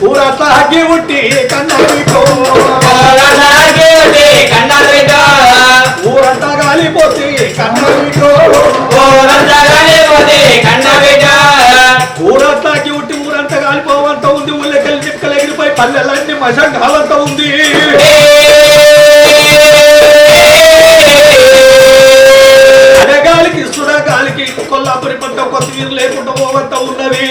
ఊరట్లా అగ్గి ఉట్టి కన్నవిటో ఊరంతా గాలిపోతే కన్నవిటో ఊరంతా అగ్గి ఉట్టి ఊరంతా గాలిపోవంతా ఉంది. ఊళ్ళకెళ్ళి చిక్కలు ఎగిరిపోయి పల్లెలన్నీ మశంగాలంతా ఉంది. అడగాలికి సుడగాలికి కొల్లాపురి పంట కొత్త వీరు లేకుండా పోవంతా ఉన్నది.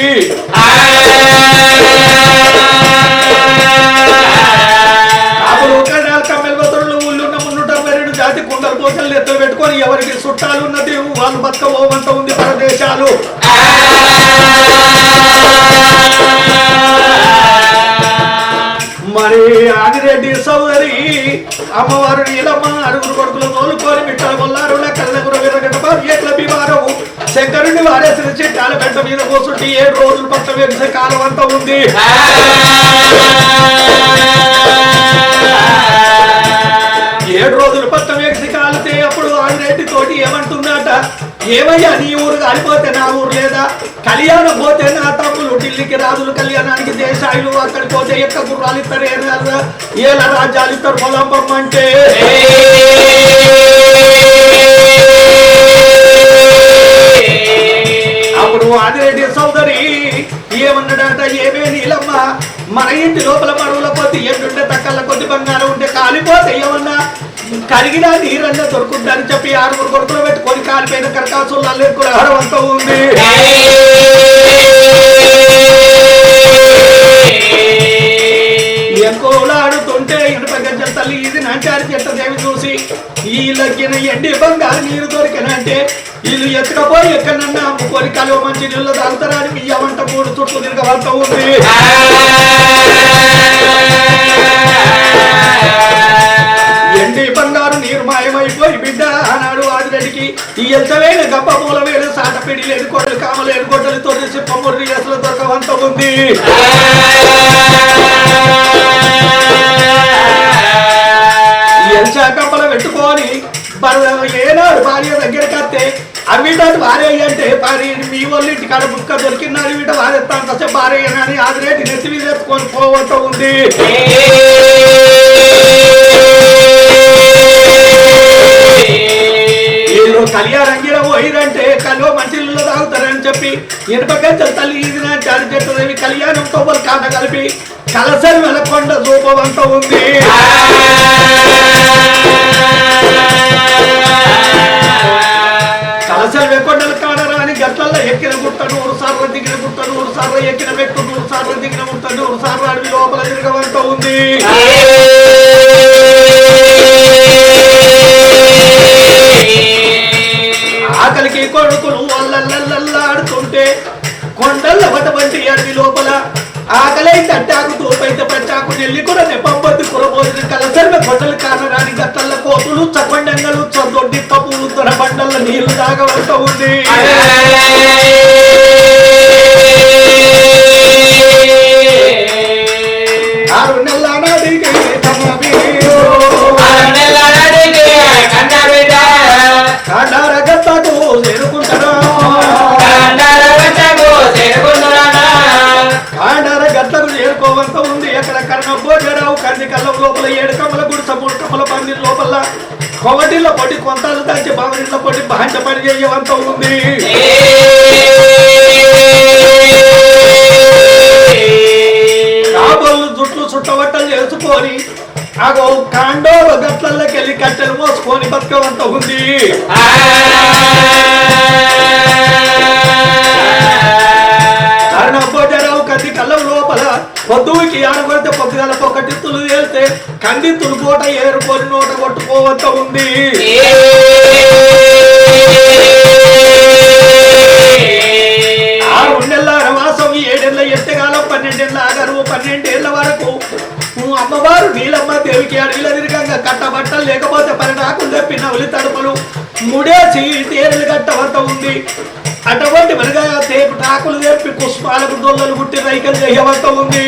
జాతి కుండలు పోసలు ఎత్తులు పెట్టుకొని ఎవరికి చుట్టాలు ఉన్నది వాళ్ళు బతకపోవంత ఉంది పరదేశాలు. 'ఆదిరెడ్డి సోదరి అమ్మవారు నీలమ్మ అరుగురు కొడుకులు తోలుకొని మిట్టల కొల్లారు కళ్ళగుర విరగట ఎట్ల బీమారవు శంకరుని వారేసిన చెట్టాల గంట మీద కూర్చుంటే 7 రోజులు పట్ట వేసే కాలం అంతా ఉంది. 7 రోజులు పట్ట వేసి కాలితే అప్పుడు ఆదిరెడ్డి తోటి ఏమంటున్నాట, ఏమయ్యా నీ ఊరు కాలిపోతే నా ఊరు లేదా, కళ్యాణం పోతే నా తమ్ములు ఢిల్లీకి రాజులు కళ్యాణానికి దేశాయులు అక్కడికి పోతే ఎక్క గుర్రాలు ఇస్తారు, ఏళ్ళ రాజ్యాలు ఇస్తారు పొలంబం అంటే అప్పుడు ఆదిరెడ్డి సోదరి ఏమన్నాడట, ఏమే నీలమ్మ మన ఇంటి లోపల మరువుల కొద్ది ఎండుంటే తక్కల కొద్ది బంగారం ఉంటే కాలిపోతే ఏమన్నా కరిగిన నీరన్నా దొరుకుందని చెప్పి 6 కొడుకులు పెట్టుకొని కాలిపోయిన కరకాసులు ఎక్కువ అంతా ఉంది. ఎక్కువలాడుతుంటే ఇనుప గజ్జల తల్లి ఇది నాచారి చెట్టదేవి చూసి ఈ లగ్గిన ఎండి బంగారు నీరు దొరికినంటే వీళ్ళు ఎత్తుకపోయి ఎక్కడన్నా అమ్ముకొని కలువ మంచి నీళ్ళు తాగుతారని మీ అవంట 3 చుట్టూ తిరగవంతా ఉంది. ఎండి బంగారు నీరు మాయమైపోయి బిడ్డ ఆనాడు ఆదిరెడ్డికి ఈ ఎల్తవేలు గప్ప మూలవేలు సాటపిడి లేని కొడలు కామలేని కొట్టలు తొలిసి పమ్ముడి అసలు దొరకవంత ఉంది. ఎంచా కప్పలు పెట్టుకొని ఏనాడు భార్య దగ్గరికి వస్తే అవిటాడు భార్య అంటే భార్య మీ వాళ్ళ ఇంటి కాడ బుక్క దొరికినాడు వీట వారెత్తాను కసే భార్య అని ఆదిరెడ్డి నెత్తి మీద ఎత్తుకొని పోవంత ఉంది. వీళ్ళు కళ్యాణంగిర పోయిరంటే కలువ మంచి నీళ్ళు తాగుతారని చెప్పి ఇనుపగజ్జల తల్లి ఇది నా చారి చెట్టదేవి కళ్యాణం తోపలు కాట కలిపి కలసరి వెలకొండ రూపమంతా ఉంది. కలసరి వెలకొండలు కాడరాని గట్లల్లో ఎక్కిన గుట్ట 100 సార్లు దిగిన గుట్ట 100 సార్లు ఎక్కిన మెట్టు 100 సార్లు దిగిన గుట్ట 100 సార్లు అడవి లోపల తిరగవంతా ఉంది. ఆకలికి కొడుకులు అల్లల్లాడుతుంటే కొండల వటవంటి అడవి లోపల ఆకలై తట్టాకు తోపైతే పట్టాకు నెల్లి కూడా నెప్పంబద్దు కురబోసిన కలసరిన కొండలు కానరాని గట్టల కోతులు చప్పండంగలు చొందొడ్డి తప్పులు తొర బండల నీళ్లు తాగవంత ఉంది. 6 నెలల నాటికి కాండార గట్టకు చేరుకుంటారా, కాండార గట్టకు చేరుకోవంత ఉంది. ఎక్కడ కర్ణభోజరావు కంది కళ్ళం లోపల 7 కమ్మల గుడిస 3 కమ్మల పంది లోపల కొవటిలో పొడి కొంతలు దాచి బావనిలో పొడి భాష పని చేయవంత ఉంది. కాబోళ్ళు జుట్లు చుట్టబట్టలు చేసుకొని అగో కాండో గట్లకి వెళ్ళి కట్టెలు మోసుకొని బతకవంత ఉంది. కర్ణభోజరావు కంది కళ్ళం లోపల పొద్దుకి ఆడగొడితే పొద్దుగల ఒకటిత్తులు తేలితే కందిత్తులు పూట ఏరుకొని నోట కొట్టుకోవంత ఉంది. 6 నెలల వనవాసం 7 ఏళ్ల ఎత్తగాలం 12 ఏళ్ల ఆగరువు 12 ఏళ్ల వరకు అమ్మవారు నీలమ్మ దేవికి అడవిలో తిరగంగా కట్టబట్టలు లేకపోతే పరిణాకులు తెప్పి నవలి తడుపులు ముడేసి తేరులు కట్టవంత ఉంది. అటువంటి మనగా తేపు టాకులు తెప్పి పుష్పాలకు దొల్లలు గుట్టి రైకలు చేయవంత ఉంది.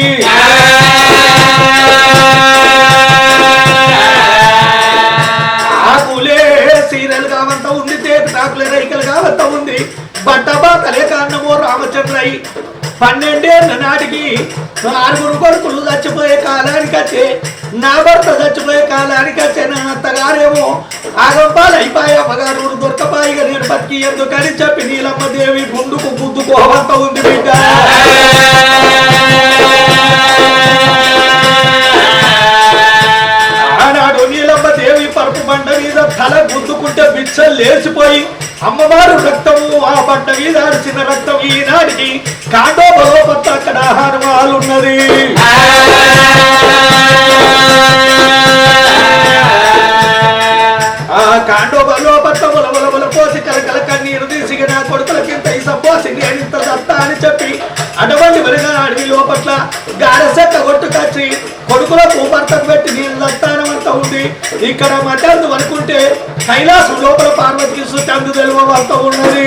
ఆకులే సీరియల్ కావంత ఉంది, తేపు టాకులే రైకలు కావంత ఉంది. బట్ట బాతలే కారణమో రామచంద్రయ్య 12 నాటికి 6 కొడుకులు చచ్చిపోయే కాలానికి వచ్చే, నా భర్త చచ్చిపోయే కాలానికి వచ్చే, నా అత్తగారేమో ఆగంపాలు అయిపోయి అమ్మగారు దొరకపాయిగా నేను బతికి ఎందుకని చెప్పి నీలమ్మ దేవి గుండుకు గుద్దుకు అవంత ఉంది బిడ్డ. ఆనాడు నీలమ్మ దేవి పరుపు బండ మీద తల గుద్దుకుంటే బిచ్చలు లేచిపోయి అమ్మవారు రక్తము ఆ బండ మీద అరిచిన రక్తం ఈనాటికి కాండోబలోపత్త అక్కడ హనుమాలు ఉన్నది. ఆ కాండోబలోపత్త బలబలబల పోసి కలకల కన్నీరు తీసి నా కొడుకులకింత ఇసం పోసి నేనింత దత్తా అని చెప్పి అటువంటి వరగా అడవి లోపట్ల గారసెక్క కొట్టుకొచ్చి కొడుకులకు భర్తకు పెట్టి నేను దత్తానమంతా ఉంది. ఇక్కడ మటందు అనుకుంటే కైలాసం లోపల పార్వతికి సుతందు తెలువంతా ఉన్నది.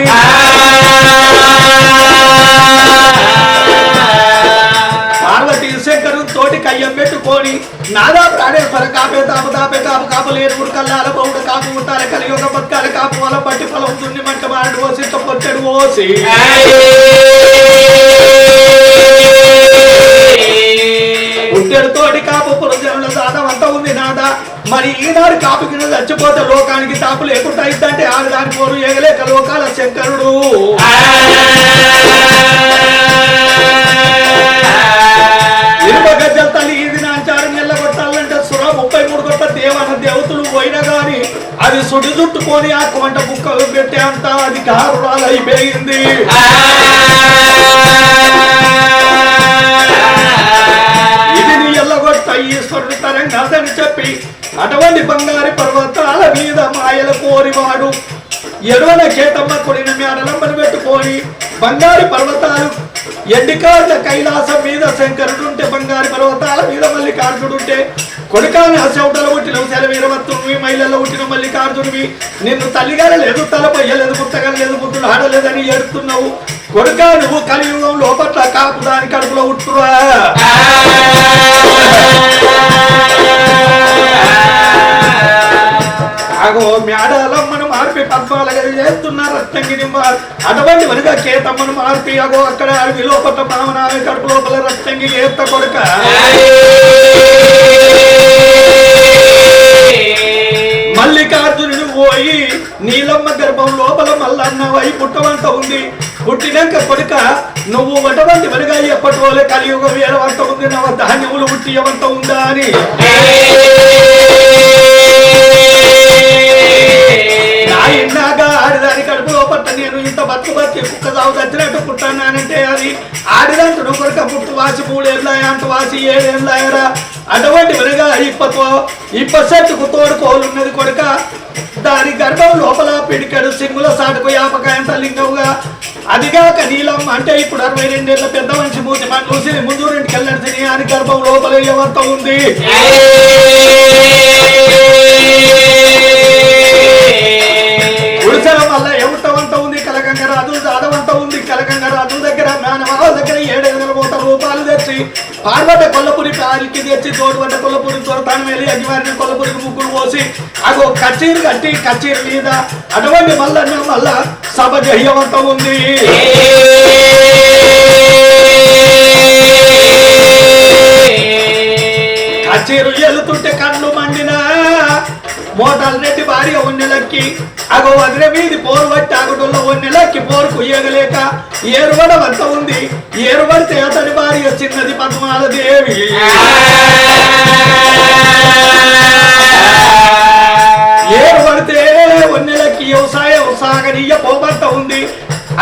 పార్వతి శంకరు తోటి కయ్యం పెట్టుకొని నాదా ప్రాణేశ్వర కాపే తాపు తాపే కాపు కాపలేరు ఉడకల్లాల పౌడ కాపు ఉంటాల కలియుగ బతకాల కాపు వల పట్టి పొలం దున్ని మంట మాడు పోసి పొచ్చడు పోసి ఉట్టెడు తోటి కాపు పురజనుల దాదమంతా ఉంది నాదా. మరి ఈనాడు కాపు కింద చచ్చిపోతే లోకానికి తాపు లేకుండా ఇద్దంటే ఆడదాని పోరు ఎగలేక లోకాల శంకరుడు ఇరుప గజ్జల తల్లి ఇది నాంచారు నెల్లగొట్టాలంటే 33 గొప్ప దేవన దేవతలు పోయినా గాని అది సుడి చుట్టుకొని ఆ కొంట బుక్క పెట్టే అంత అది కారురాలు అయిపోయింది. ఇది నీ ఎల్లగొట్ట ఈశ్వరుడు తరం కాదని చెప్పి అటువంటి బంగారు పర్వతాల మీద మాయల కోరివాడు ఎడవన కేతమ్మ కొడిన మేడలంబను పెట్టుకొని బంగారు పర్వతాలు ఎండికాళ్ళ కైలాసం మీద శంకరుడుంటే బంగారు పర్వతాల మీద మల్లికార్జుడుంటే కొడుకాన్ని అశౌటలో పుట్టిన శరవీరవత్తునివి మహిళల్లో పుట్టిన మల్లికార్జునివి నిన్ను తల్లిగార లేదు తలపయ్యలేదు పుట్టగా లేదు పుట్టుడు ఆడలేదని ఏడుతున్నావు. కొడుకా నువ్వు కలియుగం లోపట్ల కాపు దాని కడుపులో ఉట్టురా. అగో మేడలమ్మను మార్పి పద్మాలుగా చేస్తున్న రత్నంగిని అటువంటి వనిగా కేతమ్మను మార్పి అగో అక్కడ అడవి లోపల పావనామి కడుపు లోపల రత్నంగి ఏత్త కొడుక మల్లికార్జునుడు పోయి నీలమ్మ గర్భం లోపల మల్లన్న వై పుట్టవంత ఉంది. పుట్టినాక కొడుక నువ్వు అటువంటి వనిగా ఎప్పటి వాళ్ళే కలియుగ వేరవంత ఉంది నవ ధాన్యములు పుట్టియవంత ఉందా అని నాయనగా ఆడిదాని కడుపు లోపట్ట నేను ఇంత బతుకు బతికి కుక్క సాగు తెచ్చినట్టు పుట్టానంటే అది ఆడిదంటుడు కొడుక పుట్టు వాసి 3 ఏళ్ళాయా అంటూ వాసి 7 ఏళ్ళాయరా. అటువంటి వరిగా ఇప్ప చెట్టుకు తోడు కోలున్నది కొడుక. దాని గర్భం లోపల పిడికెడు సింగుల సాటుకు యాపకాయంత లింగవుగా అదిగాక నీలమ్మ అంటే ఇప్పుడు 62 ఏళ్ళ పెద్ద మనిషి మూతి మన చూసి ముందు 2 కెళ్ళని అని గర్భం లోపల ఎవరితో ఉంది. గుడిసెల వల్ల ఎవటవంత ఉంది కలకంగరాజు జాదవంత ఉంది. కలకంగరాజు దగ్గర మేనమావ దగ్గర 7,000 రూపాయలు తెచ్చి పార్వత కొల్లపురి పాలికి తెచ్చి తోడువంట కొల్లపురి తొరతాను వెళ్ళి అజ్జివారిని కొల్లపురికి ముగ్గురు పోసి అగో కచ్చీరు కట్టి కచ్చీరు మీద అటువంటి మల్ల సభ జహ్యవంత ఉంది. కచ్చీరు ఎలుతుంటే కళ్ళు మండినా మోటార్ రెడ్డి భార్య ఒన్నెలక్కి అగో వదిన వీధి పోరు పట్టి ఆగుడుల్లో ఒన్నెలక్కి పోరు కుయ్యగలేక ఏరుబడవంత ఉంది. ఏరుబడితే అతని భార్య చిన్నది పద్మాల దేవి ఏరుబడితే ఒన్నెలక్కి వ్యవసాయం సాగనీయ పోబంత ఉంది.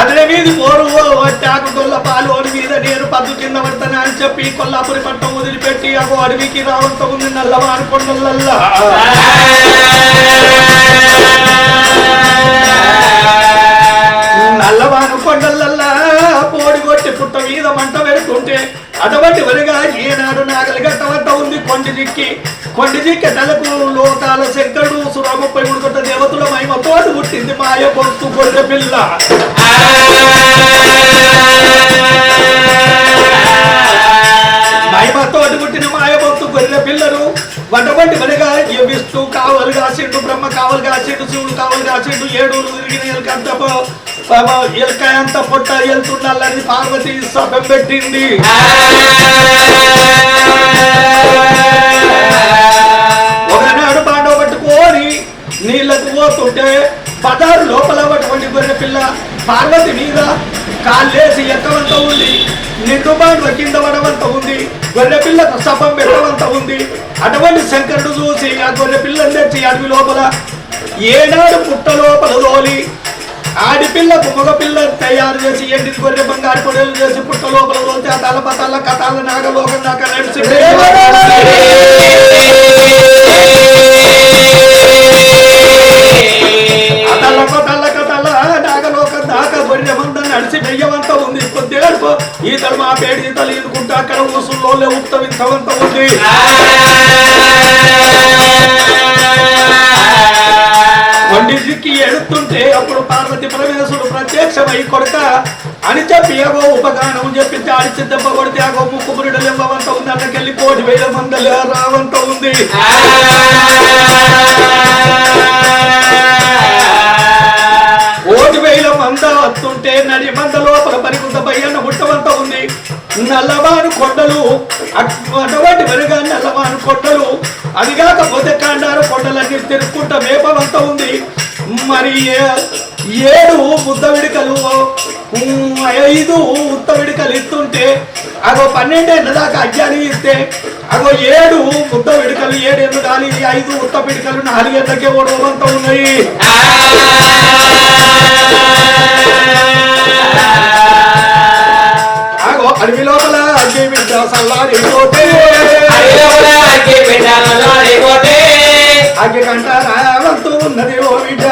అతని వీధి పోరు పట్టి ఆగుడుల్ల పాలు అడి మీద నేను పద్దు కింద పడతాను అని చెప్పి కొల్లాపురి పట్టం వదిలిపెట్టి అగో అడవికి రావంత ఉంది. నల్లవారు కొండలల్లా నల్లవారు కొండలల్లా పోడిగొట్టి పుట్ట మీద మంట పెడుతుంటే అటువంటి వరిగా ఏనాడు నాగలి గట్టవంత ఉంది. కొండి జిక్కి తలకు లోకాల శంకరుడు 33 కొట్ట దేవతల మహిమతోటి పుట్టింది మాయ పొత్తు గొర్రె పిల్ల. మహిమతోటి పుట్టిన మాయ పొత్తు గొర్రె పిల్లలు వటువంటి వరిగా విష్ణు కావలు కాసిండు, బ్రహ్మ కావలు కాసిండు, శివుడు కావలు కాసిండు, 7 తిరిగిన కంటపో ఎలకాయంత పొట్ట వెళ్తుండాలని పార్వతి సభం పెట్టింది. ఒకనాడు బాండవ పట్టుకొని నీళ్లకు పోతుంటే బజారు లోపల పట్టుకొని గొర్రె పిల్ల పార్వతి మీద కాళ్ళేసి ఎక్కవంత ఉంది, నిండు బాండవ కింద పడవంత ఉంది, గొర్రె పిల్లకు సభం పెట్టవంత ఉంది. అటువంటి శంకరుడు చూసి ఆ గొర్రె పిల్లని తెచ్చి అడవి లోపల ఏనాడు పుట్ట లోపల తోలి ఆడిపిల్లకు మగపిల్ల తయారు చేసి ఎండిది గొర్రె బంగారు పొడలు చేసి పుట్ట లోపల తోలితే ఆ తలపతల కథల నాగలోకం దాకా నడిచి నాగలోకం దాకా గొర్రె మందని నడిచి నెయ్యవంత ఉంది. కొద్దిగా ఈతలు మా పేడి ఈతలు ఈదుకుంటూ అక్కడ ఊసుల్లో ఉత్తవించవంత ఉంది. పండితుడికి ఎడుతుంటే అప్పుడు పార్వతి పరమేశ్వరుడు ప్రత్యక్షమై కొడక అని చెప్పి అగో ఉపగానం చెప్పించి ఆడిచి దెబ్బ కొడితే అగో ముక్కుమురుడు ఇవ్వవంత ఉంది, అక్కడికెళ్ళి 1,000 మందలు రావంత ఉంది. 1,000 మంద వస్తుంటే నడి మంద లోపల పరికుంత పయ్యన్న ముట్టవంత ఉంది. నల్లవాను కొండలు అటువంటి వెనుగా నల్లవాను కొండలు, అది కాకపోతే కాండారు కొండలన్నీ తిరుక్కుంటా మేపవంత ఉంది. మరి 7 ముద్ద విడికలు 5 ఉత్త విడికలు ఇస్తుంటే అగో 12 ఏళ్ళ దాకా అజ్ఞాని ఇస్తే అగో 7 ముద్ద విడికలు 7 ఏళ్ళు కాలి 5 ఉత్త విడికలు 4 ఏళ్ళకే ఓడవంత ఉన్నాయి. అగో అడవి లోపల అగ్గి బిడ్డ సల్లారిపోతే అగ్గి కంట రావంతూ ఉన్నది ఓ బిడ్డ,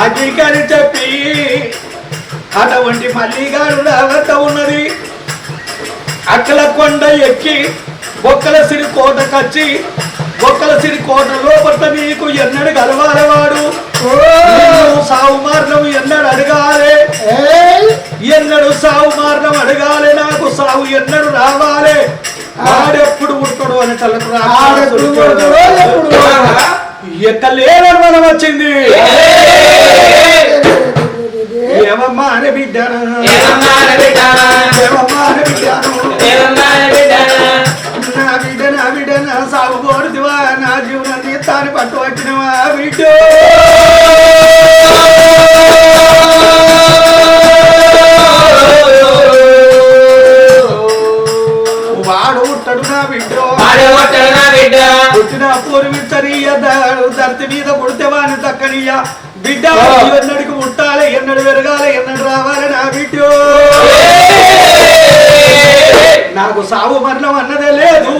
అగ్గి కని చెప్పి అటువంటి మల్లిగాడు రావంత ఉన్నది. అక్కల కొండ ఎక్కి బొక్కల సిరి కోటకొచ్చి బొక్కల సిరి కోట లోపల నీకు ఎన్నడు గలవాలవాడు సావు మార్గం ఎన్నడు అడగాలే, ఎన్నడు సావు మార్గం అడగాలి, నాకు సావు ఎన్నడు రావాలి, ఆడెప్పుడు ఉడకడు అని తలకు ఎక్కలేదని మనం వచ్చింది. ఏమమ్మా అని బిడ్డాను, ఏమమ్మా అని బిడ్డాను, నా బిడ్డ నా బిడ్డ నా సాగు కోరుదివా, నా జీవనాన్ని తాను పట్టు వచ్చినవా బిడ్డ. వాడు ఉట్టడు నా బిడ్డ, పుట్టిన పూర్వించనీయ ధరతి మీద పుడితేవాని దక్కనీయ బిడ్డ. ఎన్నడికి పుట్టాలి, ఎన్నడు పెరగాలి, ఎన్నడు రావాలి నా బిడ్డ. నాకు సావు మరణం అన్నదే లేదు,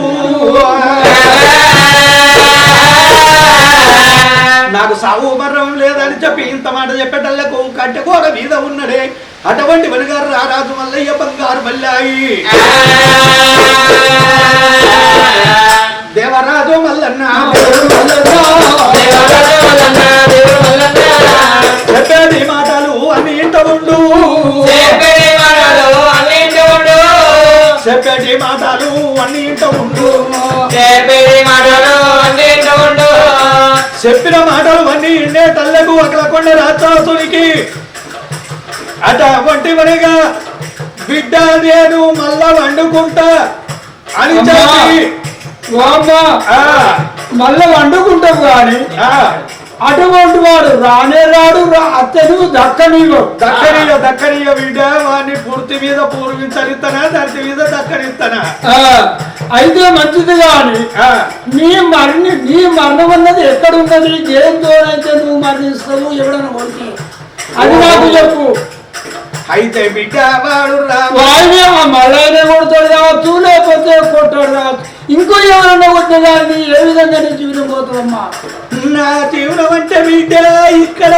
నాకు సావు మరణం లేదని చెప్పి ఇంత మాట చెప్పేటల్లకు కట్టె గోడ మీద ఉన్నడే అటువంటి వెనుగారు రారాజు మల్లయ్య బంగారు మల్లాయి. దేవరాజు మల్లన్న చెప్పేది మాటలు అని ఇంట ఉండు, చెప్పేటి మాటలు అన్ని ఇంట ఉండు, చెప్పిన మాటలు అన్ని ఇండే తల్లకు అక్కడ కొండ రాక్షసునికి అటువంటి వనిగా బిడ్డ నేను మళ్ళా వండుకుంటా అని చెప్పి మళ్ళా వండుకుంటావు కానీ అటువంటి వాడు రానే రాడు, అతను దక్కనీయో బిడ్డ వాడిని పూర్తి మీద పూర్వించనిస్తానా, ధరతి మీద దక్కనిస్తానా. అయితే మంచిది కానీ నీ మరణం అన్నది ఎక్కడున్నది, దేనితోనైతే నువ్వు మరణిస్తావు ఎవడన్నా కొడుకు అది నాకు చెప్పు. అయితే బిడ్డ వాడు మళ్ళీ కొడతాడు కావచ్చు, లేకపోతే కొట్టాడు కావచ్చు, ఇంకో ఎవరన్నా కొట్టేదాన్ని ఏ విధంగా నీ జీవితం పోతుందమ్మా. నా జీవనం అంటే బిడ్డ ఇక్కడ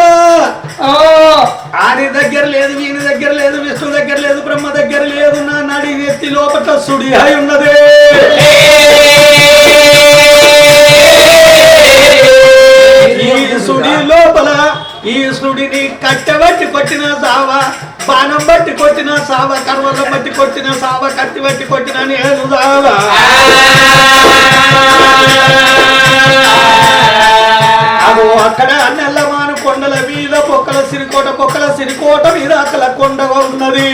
ఆది దగ్గర లేదు, వీని దగ్గర లేదు, విష్ణు దగ్గర లేదు, బ్రహ్మ దగ్గర లేదు, నా నడి నెత్తి లోపల సుడి అయి ఉన్నదే. ఈ సుడి లోపల ఈ సుడిని కట్టెబట్టి కొట్టిన సావ, బాణం బట్టి కొట్టిన సావ, కర్వలం బట్టి కొట్టిన సావ, కత్తి బట్టి కొట్టిన నేను సావ. అదో అక్కడ నెల్లమాను కొండల మీద పొక్కల సిరికోట మీద అక్కల కొండ ఉన్నది.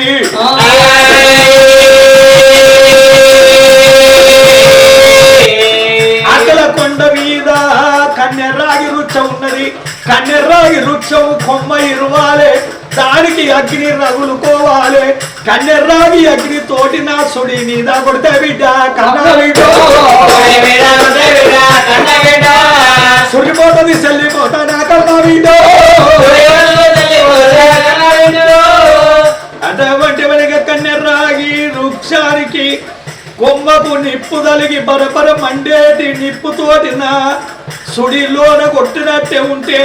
అక్కల కొండ మీద కన్నెర్రాగి వృక్షం ఉన్నది. కన్నెర్రాగి వృక్షం కొమ్మ ఇరువాలే, దానికి అగ్ని రగులుకోవాలి. కన్నెర్రాగి అగ్ని తోటి నా సుడి మీద కొడితే బిడ్డ కన్న సుడిపోతుంది చెల్లిపోతా నా కన్న బిడ్డ. అటువంటి వెనక కన్నెర్రాగి వృక్షానికి కొమ్మకు నిప్పు తలిగి బరబర మండేటి నిప్పుతోటి నా సుడిలోన కొట్టినట్టే ఉంటే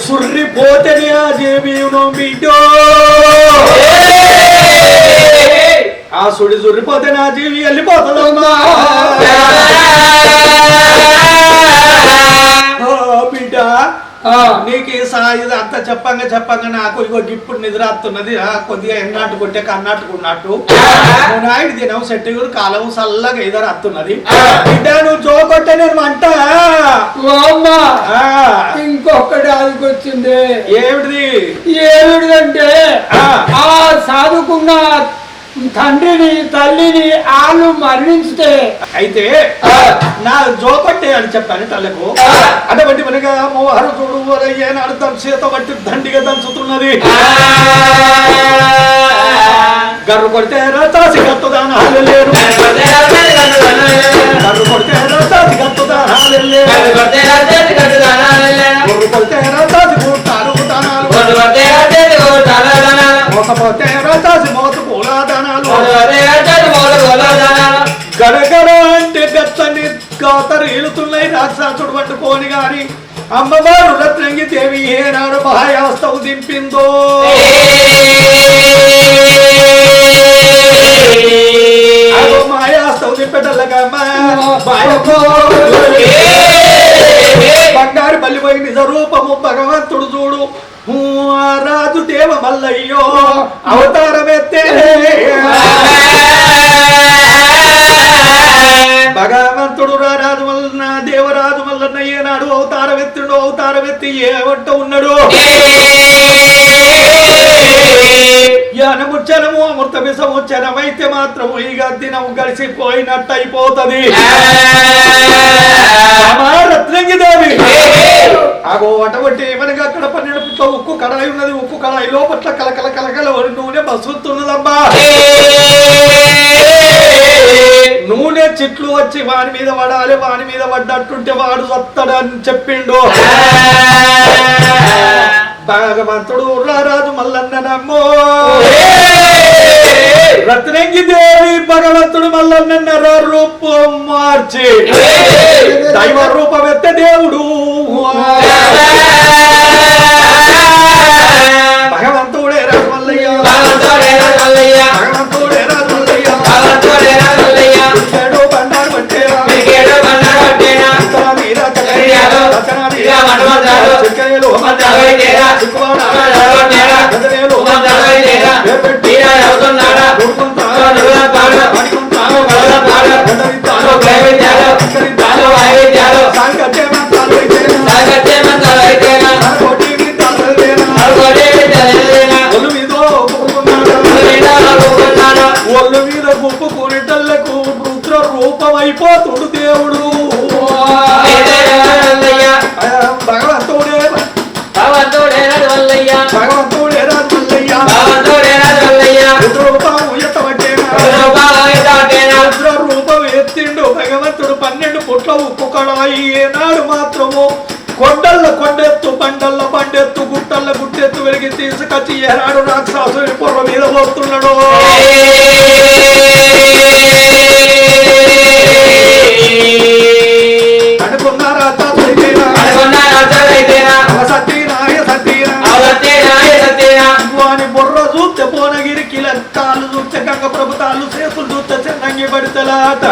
సుర్రిపోతేనే ఆ జీవీను బిడ్డో. ఆ సుడి సుర్రిపోతే నా జీవి వెళ్ళిపోతుందమ్మా బిడ్డ. నీకు అంత చెప్పంగా నాకు ఇగో ఇప్పుడు నిద్రాస్తున్నది. కొద్దిగా ఎన్నాటు కొట్టే కన్నాటుకున్నట్టు నాయుడు దినం సెట్టుగురు కాలం చల్లగా ఇద్దరు అత్తున్నది. బిడ్డ నువ్వు జోకొట్టే నేను అంట. ఇంకొకటి ఆదికొచ్చింది. ఏమిటిదంటే ఆ సాధుకున్న తండ్రిని తల్లిని ఆళ్ళు మరణించితే అయితే నా జోకొట్టే అని చెప్పాను తల్లకు. అటువంటి మనగా మోహరు చూడు ఏనాడు తన చేత బట్టి దండిగా దంచుతున్నది. గర్రు కొడితే రతాసి గత్తుదానాలు లేరు, గర్రు కొడితే రతాసి గత్తుదానాలు లేరు, గొర్రు కొడితే రతాసి కూటాలు దానాలు, మోసపోతే రతాసి మోసు పూలాదానాలు. గడగడ అంటే గచ్చని కాతరీలుతున్నాయి రాక్షసుడు పట్టుకోని గాని అమ్మవారు రత్నంగి దేవి ఏనాడు మహాయాస్తవు దింపిందో. మహాయాస్తవు దింపెటల్లకమ్మా బంగారు బల్లిపోయి నిజ రూపము భగవంతుడు చూడు. రాజు దేవ మల్లయ్యో అవతారమెత్తే భగవంతుడు రారాజు వల్ల దేవరాజు వల్ల ఏనాడు అవతారమెత్తుడు. అవతారమెత్తి ఏమంట ఉన్నాడు ముచ్చనము అమృత విషముచ్చనమైతే మాత్రం ఇక దినం గడిచిపోయినట్టు అయిపోతుంది. రత్నంగి దేవి అగో అటువంటి మనకి అక్కడ 12 ఉక్కు కడాయి ఉన్నది. ఉక్కు కడాయి లోపట్ల కలకల కలకల నూనె బసుతున్నదమ్మా. నూనె చెట్లు వచ్చి వాని మీద పడాలి, వాని మీద పడ్డట్టుంటే వాడు సత్తడని చెప్పిండు భగవంతుడు. రారాజు మల్లన్ననమ్మో రత్నంగి దేవి భగవంతుడు మల్లన్న రూపం మార్చి దైవ రూపం ఎత్తే దేవుడు భగవంతుడే రాజు మల్లయ్య, భగవంతుడే రాజు మల్లయ్య. బండారు పట్టేరా ఒళ్ళు మీద గుప్పుకునేటల్లకు రుద్ర రూపం అయిపోతుడు దేవుడు భగవంతుడే రూపం ఎత్తిండు భగవంతుడు. 12 పుట్ల ఉప్పు కడాయి ఏనాడు మాత్రము కొండల్ల కొండెత్తు బండల్ల బండెత్తు గుట్టల్ల గుట్టెత్తు వెలిగి తీసుకొచ్చి ఏనాడు రాక్షసుని పొర్ర మీద పోతున్నాడు. అనుకున్నారా వాని బుర్ర చూస్తే పోనగిరికి కాళ్ళు చూస్తే గంగ ప్రభుతాలు చేతులు చూస్తే చిన్నంగి పడితేలాట.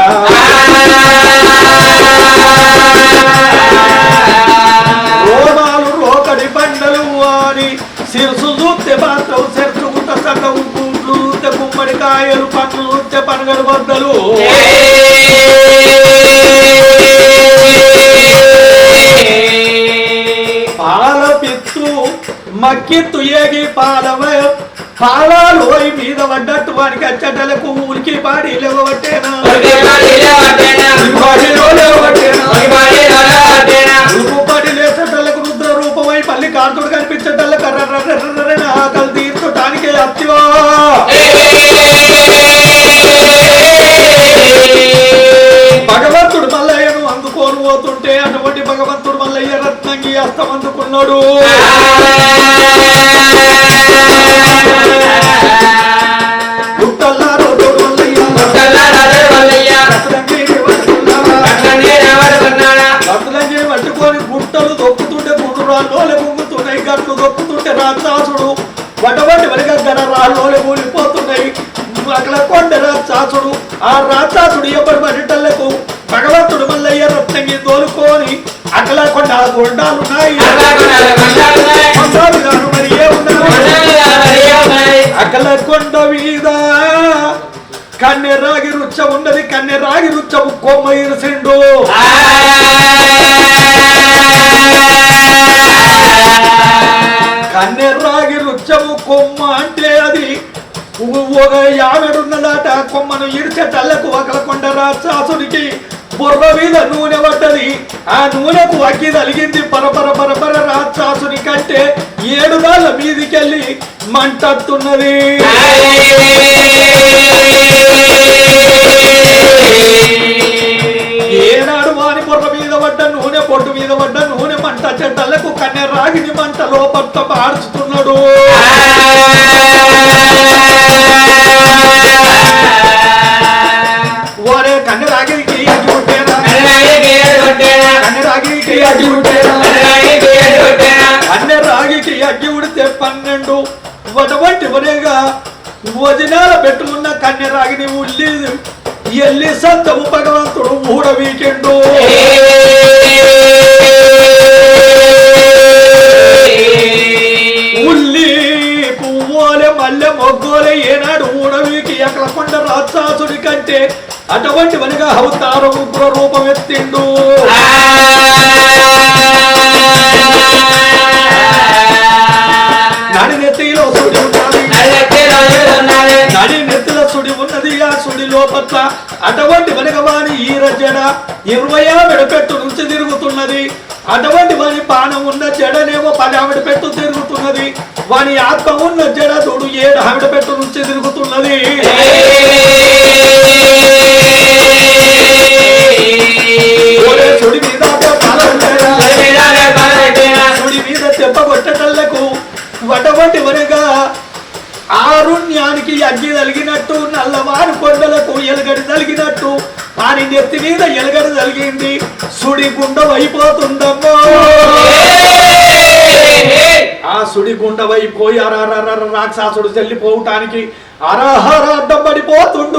రోమాలు రోకడి బండలు వాని శిరసు చూస్తే మాత్రం సెరుచుకుంట సగం గుండ్లు చూస్తే గుమ్మడికాయలు పండ్లు చూస్తే పనగడు బద్దలు. మక్కిత్తు ఏగి పాలాలు మీద పడ్డట్టు వానికి అచ్చటలకు ఉలికి పాడి లేవబట్టేనా రూపడి లేచటలకు రుద్ర రూపమై పల్లి కార్తుడు కనిపించటలకు ఆకలి తీర్చడానికి అత్తివా భగవంతుడు మల్లయ్యను అందుకోను పోతుంటే అటువంటి భగవంతుడు మల్లయ్య రత్నంగి అస్తం అందుకున్నాడు. రత్నంగి పట్టుకొని గుట్టలు దొక్కుతుంటే గుండురాళ్ళోలే గుంగుతున్నాయి, గట్లు దొక్కుతుంటే రాక్షసుడు వటవటి వెనక రాళ్ళోలే కూలిపోతున్నాయి. అక్కడ కొండ రాక్షసుడు ఆ రాక్షసుడు ఎవరి పడిటలకు భగవంతుడు మల్లయ్య రత్నంగి తోలుకొని అక్కడ కొండ కొండాలున్నాయి మరి ఏమున్నాయి అక్కడ కొండ మీద కన్నెరాగి రుచ్చ ఉన్నది, కన్నెరాగి రుచ్చము కొమ్మ ఇరిసిండు. కన్నెరాగి రుచ్చము కొమ్మ అంటే అది ఒక యామెడున్నదాట. కొమ్మను ఇడిచేటల్లకు ఒకల కొండ రాక్షసుడికి బుర్ర మీద నూనె పడ్డది. ఆ నూనెకు అగ్గి తలిగింది. పరపర పరపర రాక్షసుని కంటే 7 గాళ్ళ మీదికెళ్ళి మంటత్తున్నది. ఏనాడు వాని బుర్ర మీద పడ్డ నూనె, పొట్టు మీద పడ్డ నూనె మంట చెట్టలకు కన్నె రాగిని మంట లోపట్ట మార్చుతున్నాడు. ఒరే కన్నె రాగిరికి అగ్గి పుట్టేనా, కన్నె రాగికి అగ్గి పుట్టేనా, కన్నె రాగికి అగ్గి ఉడితే 12 వటువంటి వరేగా వదినాల పెట్టుకున్న కన్నె రాగిని ఎల్లి సంతము భగవంతుడు మూడ వీకెండు. ఉల్లి పువ్వులే మల్లె మొగ్గోలే ఏనాడు ఊడవీకి అక్కడ కొండ రాక్షసుడి కంటే అటువంటి వనిగా అవతార ఉగ్ర రూపం ఎత్తిండు. నడి నెత్తిలో సుడి ఉన్నది, నడి నెత్తిల సుడి ఉన్నది. ఆ సుడి లోపట్ల అటువంటి వనగవాని ఈ రజడ 20 పెట్టు నుంచి తిరుగుతున్నది. అటువంటి వాని పానం ఉన్న జడనేమో 10 పెట్టు తిరుగుతున్నది. వాని ఆత్మ ఉన్న జడ తోడు 7 పెట్టు నుంచి తిరుగుతున్నది. సుడి మీద సుడి మీద తెప్పగొట్టటల్లకు వటవటి వనగా ఆరుణ్యానికి అగ్గి తలిగినట్టు, నల్లవారు కొండలకు ఎలుగడి తలిగినట్టు వాని నెత్తి మీద ఎలుగడి తలిగింది. సుడి గుండమైపోతుందమ్మో. ఆ సుడి గుండమైపోయి రాక్షసుడు చెల్లిపోవటానికి అరహర అడ్డం పడిపోతుండ.